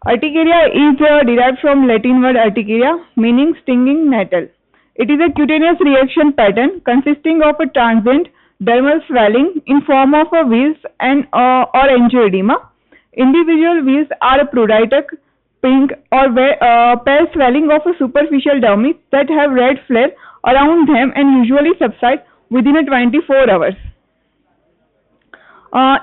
Urticaria is derived from Latin word urticaria, meaning stinging nettle. It is a cutaneous reaction pattern consisting of a transient dermal swelling in form of a wheals and or angioedema. Individual wheals are pruritic, pink or pale swelling of a superficial dermis that have red flare around them and usually subside within 24 hours.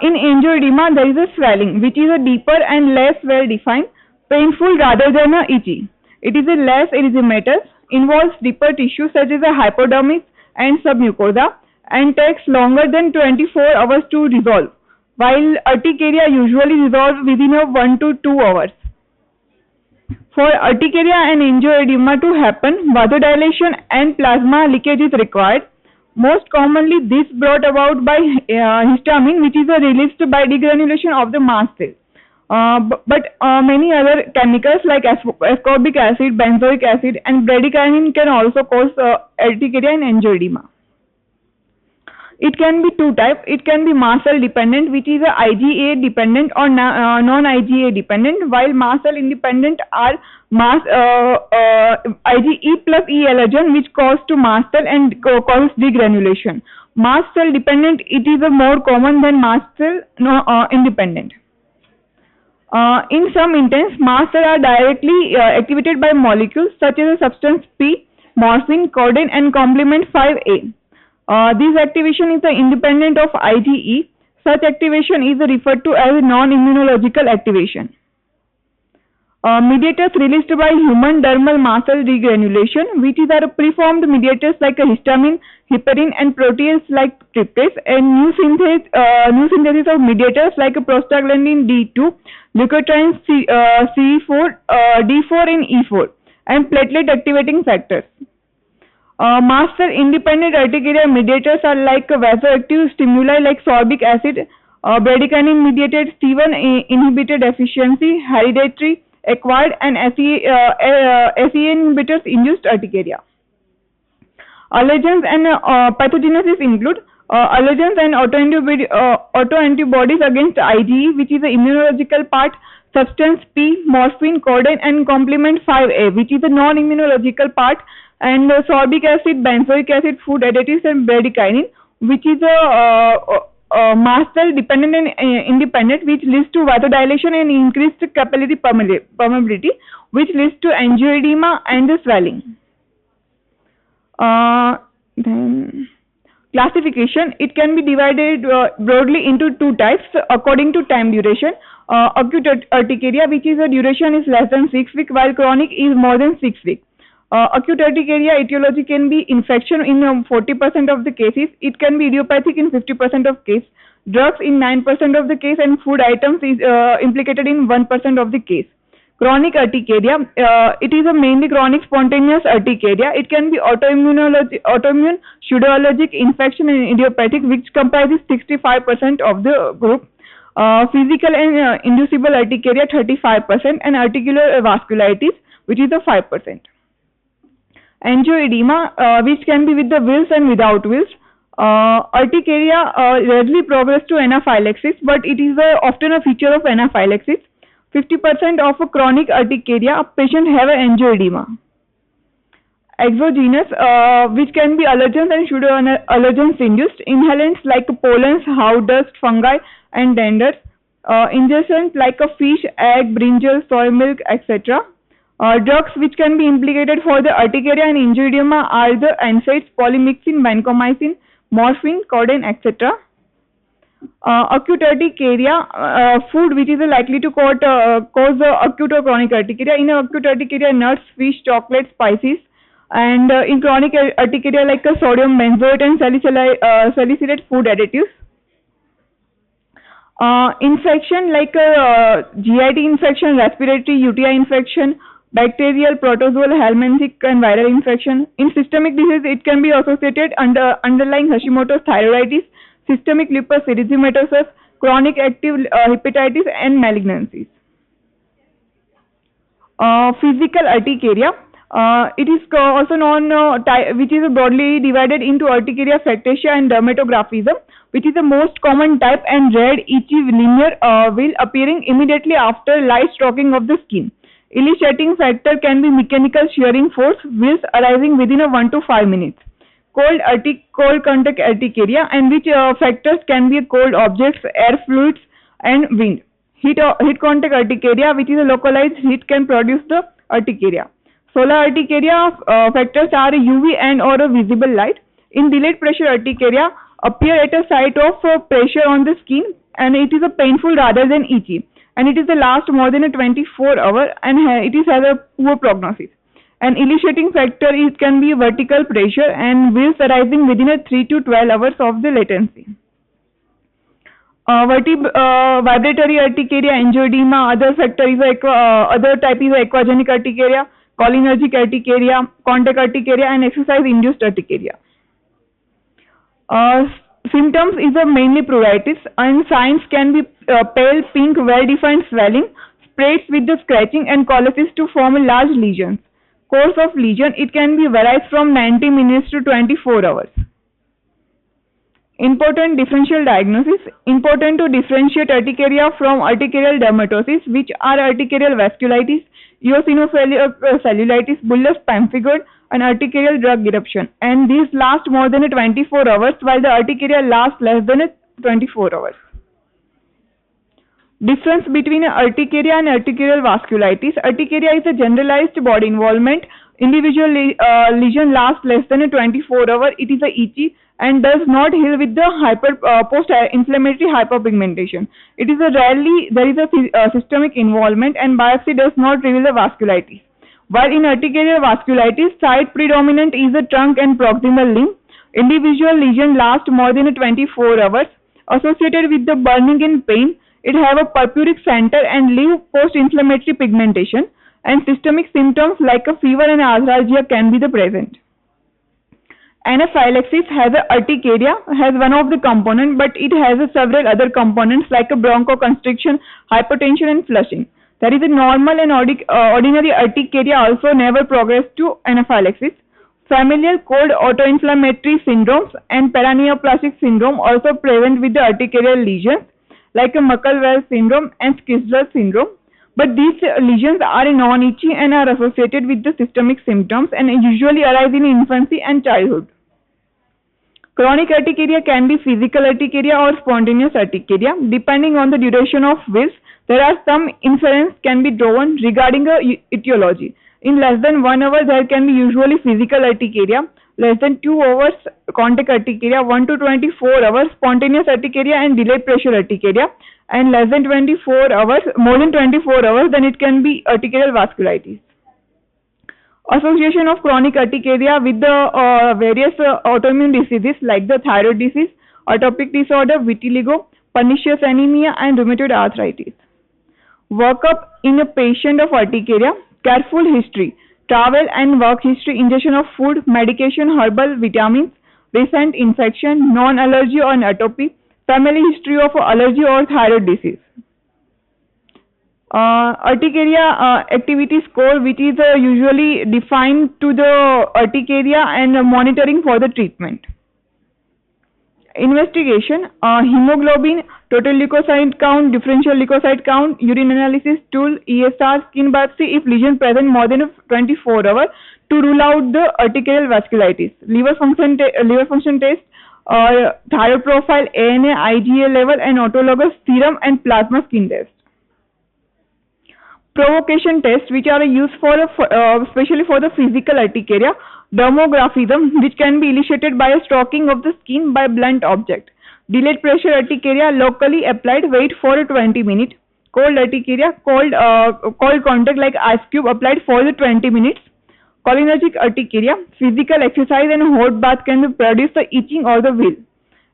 In angioedema, there is a swelling which is a deeper and less well defined, painful rather than a itchy. It is a less erythematous, involves deeper tissue such as a hypodermis and submucosa, and takes longer than 24 hours to resolve, while urticaria usually resolve within 1 to 2 hours. For urticaria and angioedema to happen, vasodilation and plasma leakage is required. Most commonly, this brought about by histamine, which is released by degranulation of the mast cell. But many other chemicals like ascorbic acid, benzoic acid, and bradykinin can also cause urticaria and angioedema. It can be two types. It can be mast cell dependent, which is IgA dependent or non-IgA dependent, while mast cell independent are IgE plus E allergen, which cause to mast cell and causes degranulation. Mast cell dependent, it is more common than mast cell independent. In some instances, mast cells are directly activated by molecules such as a substance P, morphine, codeine, and complement 5A. This activation is independent of IgE. Such activation is referred to as non-immunological activation. Mediators released by human dermal mast cell degranulation, which are preformed mediators like histamine, heparin, and protease like tryptase, and new synthesis of mediators like prostaglandin D2, leukotriene C4, D4, and E4, and platelet activating factors. Mast cell independent urticaria mediators are like vasoactive stimuli like sorbic acid, bradykinin mediated C1 inhibitor deficiency, hereditary, acquired, and SEA inhibitors induced urticaria. Allergens and pathogenesis include allergens and autoantibodies against IgE, which is the immunological part, substance P, morphine, codeine, and complement 5A, which is the non-immunological part, and sorbic acid, benzoic acid, food additives, and bradykinin, which is a mast cell dependent and independent, which leads to vasodilation and increased capillary permeability, which leads to angioedema and swelling. Then classification, it can be divided broadly into two types according to time duration. Acute urticaria, which is a duration is less than 6 weeks, while chronic is more than 6 weeks. Acute urticaria etiology can be infection in 40% of the cases. It can be idiopathic in 50% of cases. Drugs in 9% of the case, and food items is implicated in 1% of the case. Chronic urticaria, it is a mainly chronic spontaneous urticaria. It can be autoimmune, pseudoallergic, infection, and idiopathic, which comprises 65% of the group. Physical and inducible urticaria 35%, and articular vasculitis, which is 5%. Angioedema, which can be with the wheals and without wheals. Urticaria rarely progress to anaphylaxis, but it is often a feature of anaphylaxis. 50% of a chronic urticaria patient have angioedema. Exogenous, which can be allergens and pseudoallergens induced. Inhalants like pollens, house dust, fungi, and danders. Ingestions like a fish, egg, brinjal, soy milk, etc. Drugs which can be implicated for the urticaria and angioedema are the NSAIDs, polymyxin, vancomycin, morphine, codeine, etc. Acute urticaria, food which is likely to cause acute or chronic urticaria. In acute urticaria, nuts, fish, chocolate, spices, and in chronic urticaria like sodium benzoate and salicylate food additives. Infection like GIT infection, respiratory UTI infection, bacterial, protozoal, helminthic, and viral infection. In systemic disease, it can be associated underlying Hashimoto's thyroiditis, systemic lupus erythematosus, chronic active hepatitis, and malignancies. Physical urticaria, It is also known, which is broadly divided into urticaria, fractatia, and dermatographism, which is the most common type, and red, itchy, linear will appearing immediately after light stroking of the skin. Initiating factor can be mechanical shearing force, wheels arising within a 1 to 5 minutes. Cold contact urticaria, and which factors can be cold objects, air fluids, and wind. Heat contact urticaria, which is a localized heat, can produce the urticaria. Solar urticaria factors are UV and or a visible light. In delayed pressure urticaria appear at a site of pressure on the skin, and it is a painful rather than itchy, and it is the last more than a 24 hour, and it is has a poor prognosis. An initiating factor it can be vertical pressure and wheels arising within a 3 to 12 hours of the latency. Vibratory urticaria, angioedema, other factor is other type is aquagenic urticaria, cholinergic urticaria, contact urticaria, and exercise-induced urticaria. Symptoms is mainly pruritus, and signs can be pale pink, well-defined swelling, spreads with the scratching, and coalesces to form large lesions. Course of lesion, it can be varies from 90 minutes to 24 hours. Important differential diagnosis. Important to differentiate urticaria from urticarial dermatosis, which are urticarial vasculitis, eosinophilic bullous pemphigoid, and urticarial drug eruption, and these last more than 24 hours, while the urticaria lasts less than 24 hours. Difference between urticaria and urticarial vasculitis. Urticaria is a generalized body involvement. Individual lesion lasts less than 24 hours. It is itchy and does not heal with the post-inflammatory hyperpigmentation. It is rarely there is a systemic involvement, and biopsy does not reveal the vasculitis. While in urticarial vasculitis, site predominant is the trunk and proximal limb. Individual lesion lasts more than 24 hours. Associated with the burning and pain, it have a purpuric center and leave post-inflammatory pigmentation, and systemic symptoms like a fever and arthralgia can be present. Anaphylaxis has a urticaria has one of the component, but it has several other components like a bronchoconstriction, hypertension, and flushing. There is a normal and ordinary urticaria also never progress to anaphylaxis. Familial cold autoinflammatory syndromes and paraneoplastic syndrome also present with the urticarial lesions like a Muckle-Wells syndrome and Schnitzler syndrome. But these lesions are non-itchy and are associated with the systemic symptoms and usually arise in infancy and childhood. Chronic urticaria can be physical urticaria or spontaneous urticaria. Depending on the duration of which, there are some inference can be drawn regarding the etiology. In less than 1 hour, there can be usually physical urticaria. Less than 2 hours, contact urticaria. 1 to 24 hours, spontaneous urticaria and delayed pressure urticaria. And less than 24 hours, more than 24 hours, then it can be urticarial vasculitis. Association of chronic urticaria with the various autoimmune diseases like the thyroid disease, atopic disorder, vitiligo, pernicious anemia, and rheumatoid arthritis. Workup in a patient of urticaria, careful history, travel and work history, ingestion of food, medication, herbal, vitamins, recent infection, non-allergy or atopy, family history of allergy or thyroid disease. Urticaria activity score, which is usually defined to the urticaria and monitoring for the treatment. Investigation, hemoglobin, total leukocyte count, differential leukocyte count, urine analysis tool, ESR, skin biopsy if lesion present more than 24 hours to rule out the urticarial vasculitis. Liver function test, thyroid profile, ANA, IgA level, and autologous serum and plasma skin test. Provocation tests, which are used for especially for the physical urticaria. Dermographism, which can be initiated by a stroking of the skin by blunt object. Delayed pressure urticaria, locally applied, wait for 20 minutes. Cold urticaria, cold contact like ice cube applied for 20 minutes. Cholinergic urticaria, physical exercise and hot bath can produce the itching or the wheal.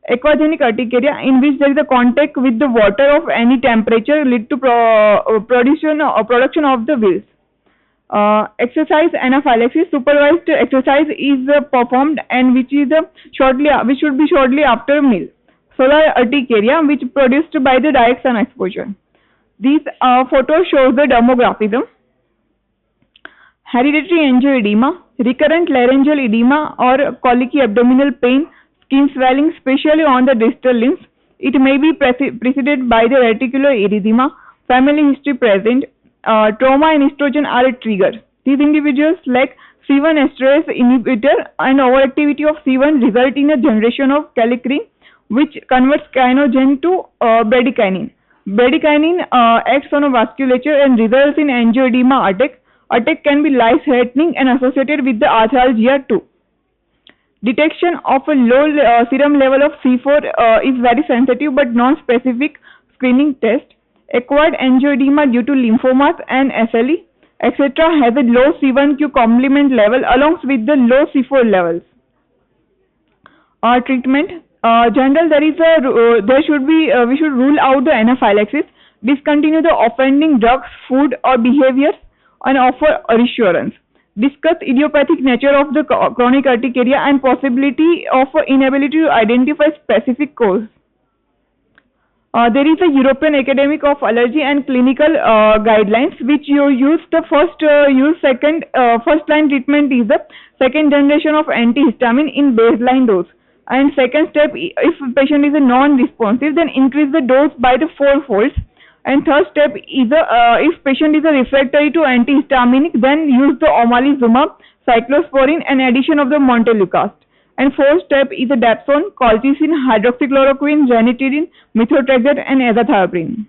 Aquagenic urticaria, in which there is a contact with the water of any temperature lead to production of the wheals. Exercise anaphylaxis, supervised exercise is performed and which should be shortly after meal. Solar urticaria, which produced by the direct sun exposure. These photos shows the dermographism. hereditary angioedema, recurrent laryngeal edema or colicky abdominal pain, skin swelling, especially on the distal limbs. It may be preceded by the reticular erythema, family history present, trauma and estrogen are a trigger. These individuals lack C1 esterase inhibitor and overactivity of C1 result in a generation of kallikrein which converts kinogen to bradykinin. Bradykinin acts on a vasculature and results in angioedema attack. Attack can be life-threatening and associated with the arthralgia too. Detection of a low serum level of C4 is very sensitive but non-specific screening test. Acquired angioedema due to lymphomas and SLE, etc. has a low C1q complement level along with the low C4 levels. Treatment. General, we should rule out the anaphylaxis, discontinue the offending drugs, food or behaviors, and offer reassurance. Discuss idiopathic nature of the chronic urticaria and possibility of inability to identify specific cause. There is a European Academic of Allergy and Clinical Guidelines which you use the first line treatment is the second generation of antihistamine in baseline dose, and second step, if patient is a non-responsive, then increase the dose by the 4-fold. And third step is if patient is a refractory to antihistaminic, then use the omalizumab, cyclosporin and addition of the montelukast. And fourth step is a dapsone, colchicine, hydroxychloroquine, ranitidine, methotrexate and azathioprine.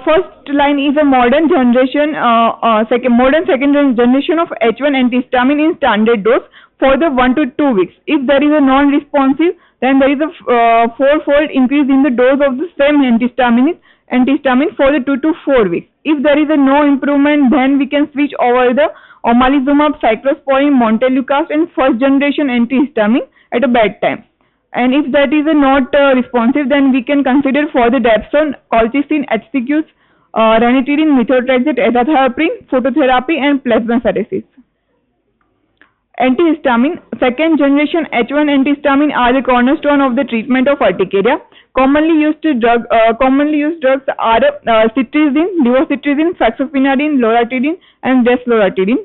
First line is a modern second generation of H1 antihistamine in standard dose for the 1 to 2 weeks. If there is a non-responsive, then there is a 4-fold increase in the dose of the same antihistamine for the 2 to 4 weeks. If there is a no improvement, then we can switch over the omalizumab, cyclosporin, montelukast and first generation antihistamine at a bad time. And if that is not responsive, then we can consider for the dapsone, colchicine, HCQs, ranitidine, methotrexate, azathioprine, phototherapy and plasmapheresis. Antihistamine, second generation H1 antihistamine are the cornerstone of the treatment of urticaria. Commonly used drugs are cetirizine, levocetirizine, fexofenadine, loratadine and desloratadine.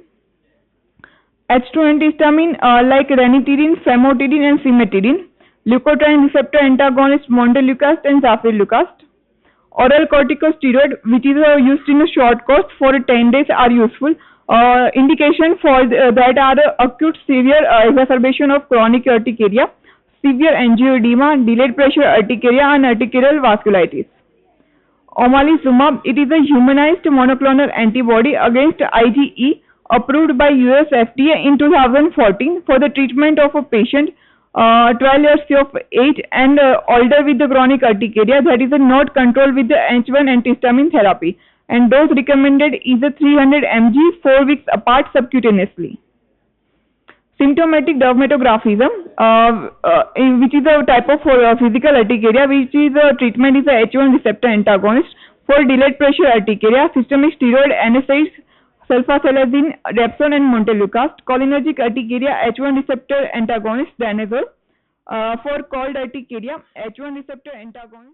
H2 antihistamine like ranitidine, famotidine and cimetidine. Leukotriene receptor antagonist montelukast and zafirlukast. Oral corticosteroid which is used in a short course for 10 days are useful. Indication for that are acute severe exacerbation of chronic urticaria, severe angioedema, delayed pressure urticaria and arterial vasculitis. Omalizumab, it is a humanized monoclonal antibody against IgE approved by US FDA in 2014 for the treatment of a patient 12 years of age and older with the chronic urticaria that is not controlled with the H1 antihistamine therapy, and dose recommended is a 300 mg 4 weeks apart subcutaneously. Symptomatic dermatographism, which is a type of physical urticaria, which is treatment is a H1 receptor antagonist for delayed pressure urticaria, systemic steroid, NSAIDs, sulfasalazine, dapsone and montelukast. Cholinergic urticaria, H1 receptor antagonist, danazol. For cold urticaria, H1 receptor antagonist.